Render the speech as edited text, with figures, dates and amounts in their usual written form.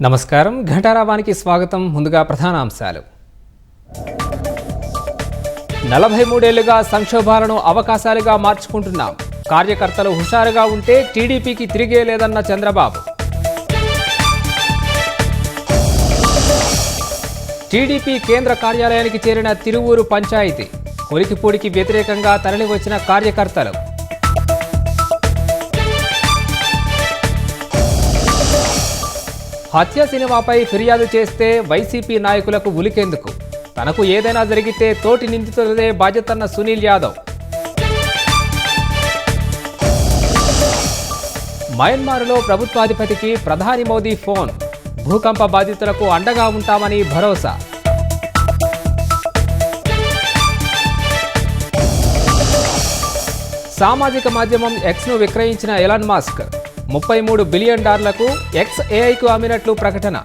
నమస్కారం ఘంటారావానికి స్వాగతం. ముందుగా ప్రధానాంశాలు. 43 ఏళ్లుగా సంక్షోభాలను అవకాశాలుగా మార్చుకుంటున్నాం. కార్యకర్తలు హుషారుగా ఉంటే టీడీపీకి తిరిగే లేదన్న చంద్రబాబు. టీడీపీ కేంద్ర కార్యాలయానికి చేరిన తిరువూరు పంచాయతీ. కొలికిపూడికి వ్యతిరేకంగా తరలివచ్చిన కార్యకర్తలు. హత్య సినిమాపై ఫిర్యాదు చేస్తే వైసీపీ నాయకులకు ఉలికెందుకు? తనకు ఏదైనా జరిగితే తోటి నిందితులదే బాధ్యతన్న సునీల్ యాదవ్. మయన్మార్లో ప్రభుత్వాధిపతికి ప్రధాని మోదీ ఫోన్. భూకంప బాధితులకు అండగా ఉంటామని భరోసా. సామాజిక మాధ్యమం ఎక్స్ను విక్రయించిన ఎలాన్ మస్క్. $33 బిలియన్ ఎక్స్ ఏఐకు అమ్మినట్లు ప్రకటన.